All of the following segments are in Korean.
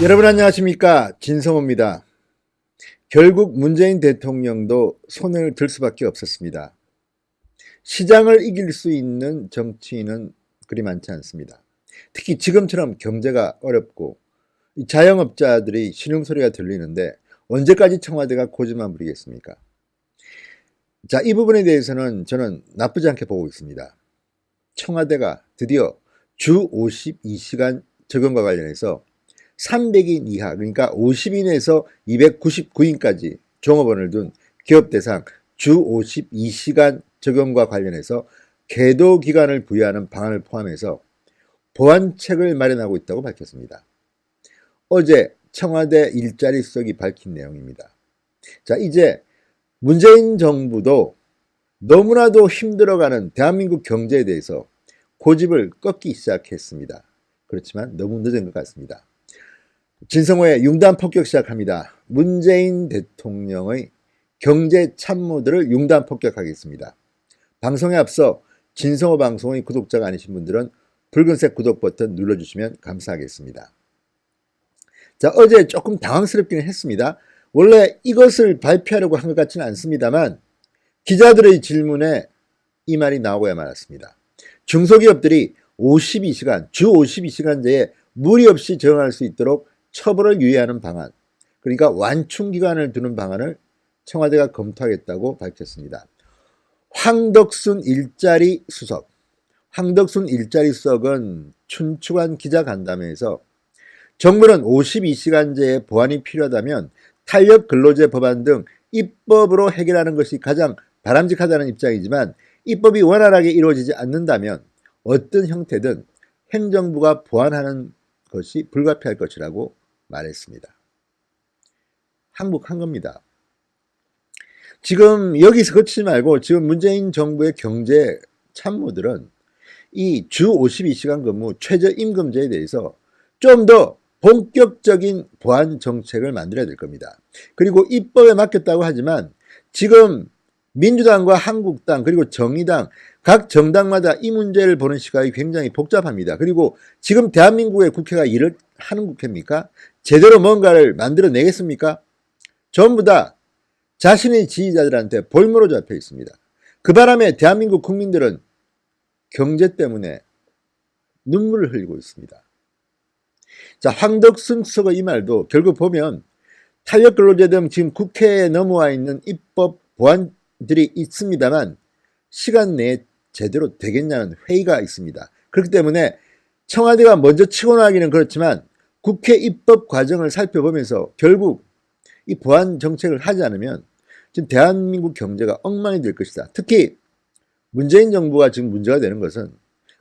여러분 안녕하십니까, 진성호입니다. 결국 문재인 대통령도 손을 들 수밖에 없었습니다. 시장을 이길 수 있는 정치인은 그리 많지 않습니다. 특히 지금처럼 경제가 어렵고 자영업자들이 신음소리가 들리는데 언제까지 청와대가 고집만 부리겠습니까? 자, 이 부분에 대해서는 저는 나쁘지 않게 보고 있습니다. 청와대가 드디어 주 52시간 적용과 관련해서 300인 이하, 그러니까 50인에서 299인까지 종업원을 둔 기업 대상 주 52시간 적용과 관련해서 계도 기간을 부여하는 방안을 포함해서 보완책을 마련하고 있다고 밝혔습니다. 어제 청와대 일자리 수석이 밝힌 내용입니다. 자, 이제 문재인 정부도 너무나도 힘들어가는 대한민국 경제에 대해서 고집을 꺾기 시작했습니다. 그렇지만 너무 늦은 것 같습니다. 진성호의 융단 폭격 시작합니다. 문재인 대통령의 경제 참모들을 융단 폭격하겠습니다. 방송에 앞서 진성호 방송의 구독자가 아니신 분들은 붉은색 구독 버튼 눌러주시면 감사하겠습니다. 자, 어제 조금 당황스럽기는 했습니다. 원래 이것을 발표하려고 한 것 같지는 않습니다만 기자들의 질문에 이 말이 나오고야 말았습니다. 중소기업들이 52시간, 주 52시간제에 무리 없이 적용할 수 있도록 처벌을 유예하는 방안, 그러니까 완충기간을 두는 방안을 청와대가 검토하겠다고 밝혔습니다. 황덕순 일자리 수석은 춘추관 기자간담회에서 정부는 52시간제의 보완이 필요하다면 탄력 근로제 법안 등 입법으로 해결하는 것이 가장 바람직하다는 입장이지만 입법이 원활하게 이루어지지 않는다면 어떤 형태든 행정부가 보완하는 것이 불가피할 것이라고 말했습니다. 항복한 겁니다. 지금 여기서 그치지 말고 지금 문재인 정부의 경제 참모들은 이 주 52시간 근무 최저임금제에 대해서 좀 더 본격적인 보완 정책을 만들어야 될 겁니다. 그리고 입법에 맡겼다고 하지만 지금 민주당과 한국당 그리고 정의당 각 정당마다 이 문제를 보는 시각이 굉장히 복잡합니다. 그리고 지금 대한민국의 국회가 일을 하는 국회입니까? 제대로 뭔가를 만들어내겠습니까? 전부 다 자신의 지지자들한테 볼모로 잡혀 있습니다. 그 바람에 대한민국 국민들은 경제 때문에 눈물을 흘리고 있습니다. 자, 황덕순 수석의 이 말도 결국 보면 탄력근로제 등 지금 국회에 넘어와 있는 입법 보완들이 있습니다만 시간 내에 제대로 되겠냐는 회의가 있습니다. 그렇기 때문에 청와대가 먼저 치고 나가기는 그렇지만 국회 입법 과정을 살펴보면서 결국 이 보완 정책을 하지 않으면 지금 대한민국 경제가 엉망이 될 것이다. 특히 문재인 정부가 지금 문제가 되는 것은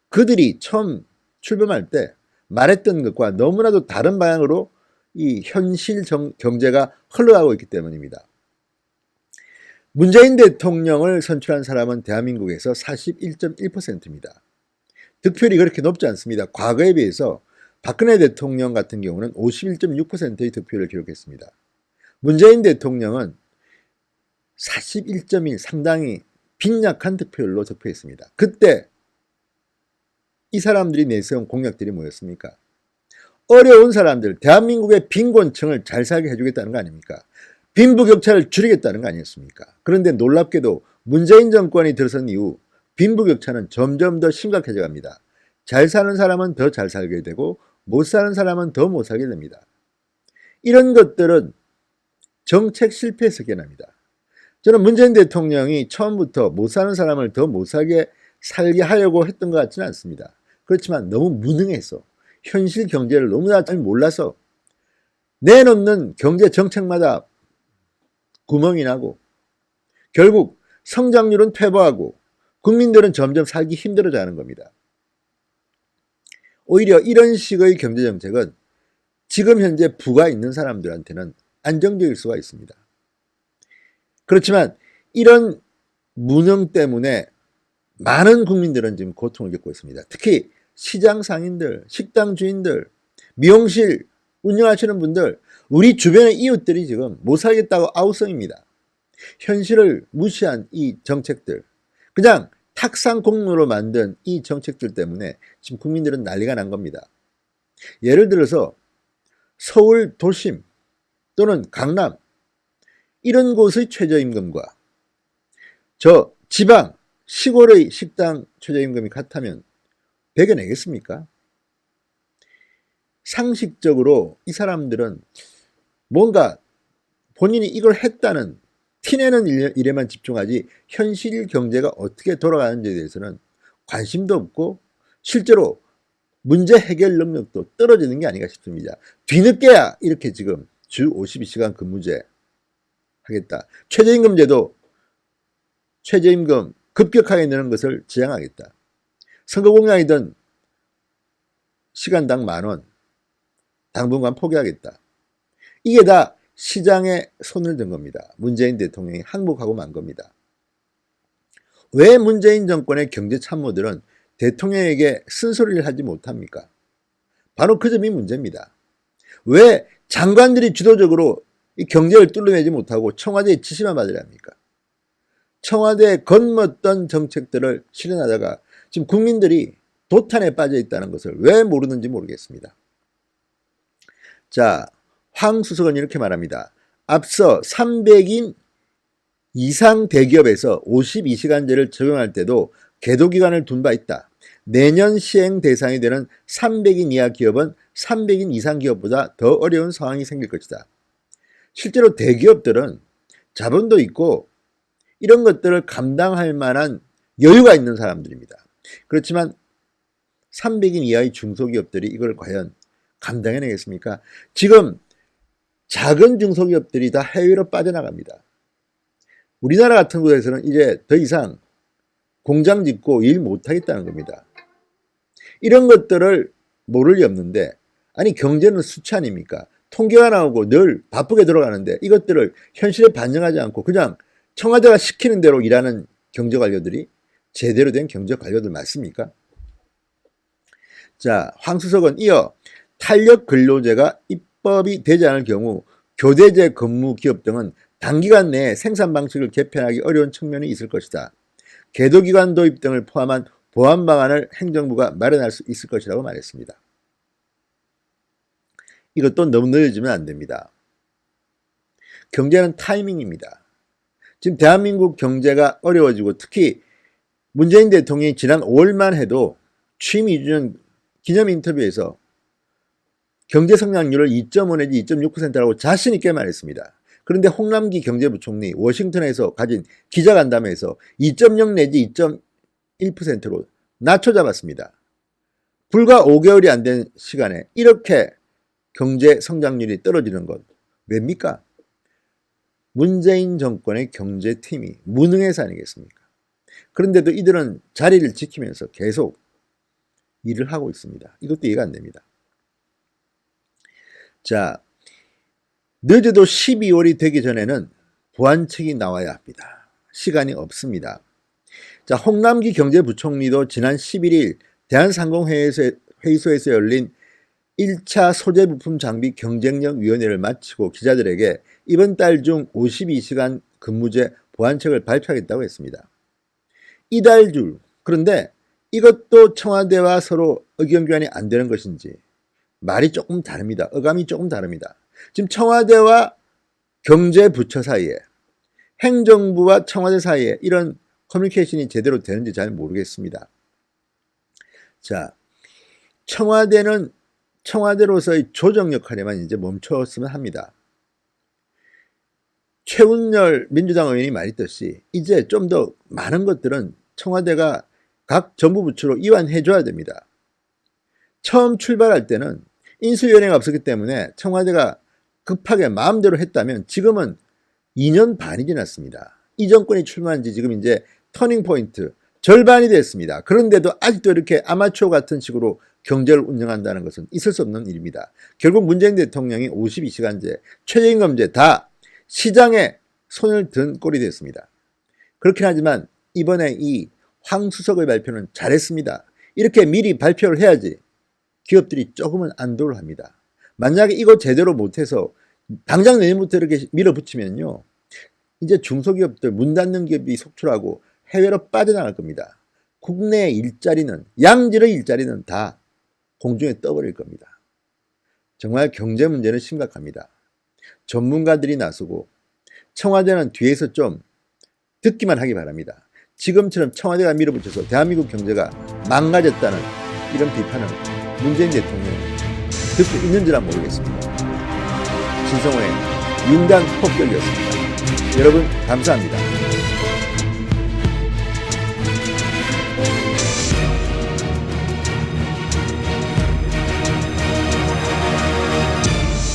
그들이 처음 출범할 때 말했던 것과 너무나도 다른 방향으로 이 현실 경제가 흘러가고 있기 때문입니다. 문재인 대통령을 선출한 사람은 대한민국에서 41.1%입니다. 득표율이 그렇게 높지 않습니다. 과거에 비해서 박근혜 대통령 같은 경우는 51.6%의 득표를 기록했습니다. 문재인 대통령은 41.1, 상당히 빈약한 득표율로 득표했습니다. 그때 이 사람들이 내세운 공약들이 뭐였습니까? 어려운 사람들, 대한민국의 빈곤층을 잘 살게 해주겠다는 거 아닙니까? 빈부격차를 줄이겠다는 거 아니었습니까? 그런데 놀랍게도 문재인 정권이 들어선 이후 빈부격차는 점점 더 심각해져 갑니다. 잘 사는 사람은 더 잘 살게 되고 못 사는 사람은 더 못 살게 됩니다. 이런 것들은 정책 실패에서 깨납니다. 저는 문재인 대통령이 처음부터 못 사는 사람을 더 못 살게 하려고 했던 것 같지는 않습니다. 그렇지만 너무 무능해서 현실 경제를 너무나 잘 몰라서 내놓는 경제 정책마다 구멍이 나고 결국 성장률은 퇴보하고 국민들은 점점 살기 힘들어져 하는 겁니다. 오히려 이런 식의 경제정책은 지금 현재 부가 있는 사람들한테는 안정적일 수가 있습니다. 그렇지만 이런 무능 때문에 많은 국민들은 지금 고통을 겪고 있습니다. 특히 시장 상인들, 식당 주인들, 미용실 운영하시는 분들, 우리 주변의 이웃들이 지금 못 살겠다고 아우성입니다. 현실을 무시한 이 정책들, 그냥 탁상공로로 만든 이 정책들 때문에 지금 국민들은 난리가 난 겁니다. 예를 들어서 서울 도심 또는 강남 이런 곳의 최저임금과 저 지방 시골의 식당 최저임금이 같다면 배겨내겠습니까? 상식적으로 이 사람들은 뭔가 본인이 이걸 했다는 티내는 일에만 집중하지 현실 경제가 어떻게 돌아가는지에 대해서는 관심도 없고 실제로 문제 해결 능력도 떨어지는 게 아닌가 싶습니다. 뒤늦게야 이렇게 지금 주 52시간 근무제 하겠다. 최저임금제도 최저임금 급격하게 내는 것을 지향하겠다. 선거공약이든 시간당 10,000원 당분간 포기하겠다. 이게 다 시장에 손을 든 겁니다. 문재인 대통령이 항복하고 만 겁니다. 왜 문재인 정권의 경제 참모들은 대통령에게 쓴소리를 하지 못합니까? 바로 그 점이 문제입니다. 왜 장관들이 주도적으로 이 경제를 뚫어내지 못하고 청와대의 지시만 받으려 합니까? 청와대에 건넜던 정책들을 실현하다가 지금 국민들이 도탄에 빠져 있다는 것을 왜 모르는지 모르겠습니다. 자, 황 수석은 이렇게 말합니다. 앞서 300인 이상 대기업에서 52시간제를 적용할 때도 계도기간을 둔 바 있다. 내년 시행 대상이 되는 300인 이하 기업은 300인 이상 기업보다 더 어려운 상황이 생길 것이다. 실제로 대기업들은 자본도 있고 이런 것들을 감당할 만한 여유가 있는 사람들입니다. 그렇지만 300인 이하의 중소기업들이 이걸 과연 감당해내겠습니까? 지금 작은 중소기업들이 다 해외로 빠져나갑니다. 우리나라 같은 곳에서는 이제 더 이상 공장 짓고 일 못하겠다는 겁니다. 이런 것들을 모를 리 없는데 아니 경제는 수치 아닙니까? 통계가 나오고 늘 바쁘게 들어가는데 이것들을 현실에 반영하지 않고 그냥 청와대가 시키는 대로 일하는 경제관료들이 제대로 된 경제관료들 맞습니까? 자, 황 수석은 이어 탄력 근로제가 입법이 되지 않을 경우 교대제 근무 기업 등은 단기간 내에 생산 방식을 개편하기 어려운 측면이 있을 것이다. 계도기관 도입 등을 포함한 보완 방안을 행정부가 마련할 수 있을 것이라고 말했습니다. 이것도 너무 늦어지면 안 됩니다. 경제는 타이밍입니다. 지금 대한민국 경제가 어려워지고 특히 문재인 대통령이 지난 5월만 해도 취임 2주년 기념 인터뷰에서 경제 성장률을 2.5 내지 2.6%라고 자신 있게 말했습니다. 그런데 홍남기 경제부총리 워싱턴에서 가진 기자간담회에서 2.0 내지 2.1%로 낮춰잡았습니다. 불과 5개월이 안 된 시간에 이렇게 경제 성장률이 떨어지는 건 왜입니까? 문재인 정권의 경제팀이 무능해서 아니겠습니까? 그런데도 이들은 자리를 지키면서 계속 일을 하고 있습니다. 이것도 이해가 안 됩니다. 자, 늦어도 12월이 되기 전에는 보완책이 나와야 합니다. 시간이 없습니다. 자, 홍남기 경제부총리도 지난 11일 대한상공회의소에서 열린 1차 소재부품 장비 경쟁력위원회를 마치고 기자들에게 이번 달 중 52시간 근무제 보완책을 발표하겠다고 했습니다. 이달 중, 그런데 이것도 청와대와 서로 의견 교환이 안 되는 것인지 말이 조금 다릅니다. 어감이 조금 다릅니다. 지금 청와대와 경제부처 사이에 행정부와 청와대 사이에 이런 커뮤니케이션이 제대로 되는지 잘 모르겠습니다. 자, 청와대는 청와대로서의 조정 역할에만 이제 멈췄으면 합니다. 최운열 민주당 의원이 말했듯이 이제 좀 더 많은 것들은 청와대가 각 정부 부처로 이완해줘야 됩니다. 처음 출발할 때는 인수위원회가 없었기 때문에 청와대가 급하게 마음대로 했다면 지금은 2년 반이 지났습니다. 이 정권이 출마한 지 지금 이제 터닝포인트 절반이 됐습니다. 그런데도 아직도 이렇게 아마추어 같은 식으로 경제를 운영한다는 것은 있을 수 없는 일입니다. 결국 문재인 대통령이 52시간제, 최저임금제 다 시장에 손을 든 꼴이 됐습니다. 그렇긴 하지만 이번에 이 황 수석의 발표는 잘했습니다. 이렇게 미리 발표를 해야지 기업들이 조금은 안도를 합니다. 만약에 이거 제대로 못해서 당장 내년부터 이렇게 밀어붙이면요. 이제 중소기업들 문 닫는 기업이 속출하고 해외로 빠져나갈 겁니다. 국내 일자리는 양질의 일자리는 다 공중에 떠버릴 겁니다. 정말 경제 문제는 심각합니다. 전문가들이 나서고 청와대는 뒤에서 좀 듣기만 하기 바랍니다. 지금처럼 청와대가 밀어붙여서 대한민국 경제가 망가졌다는 이런 비판을 문재인 대통령이 듣고 있는지는 모르겠습니다. 진성호의 윤단 폭격이었습니다. 여러분 감사합니다.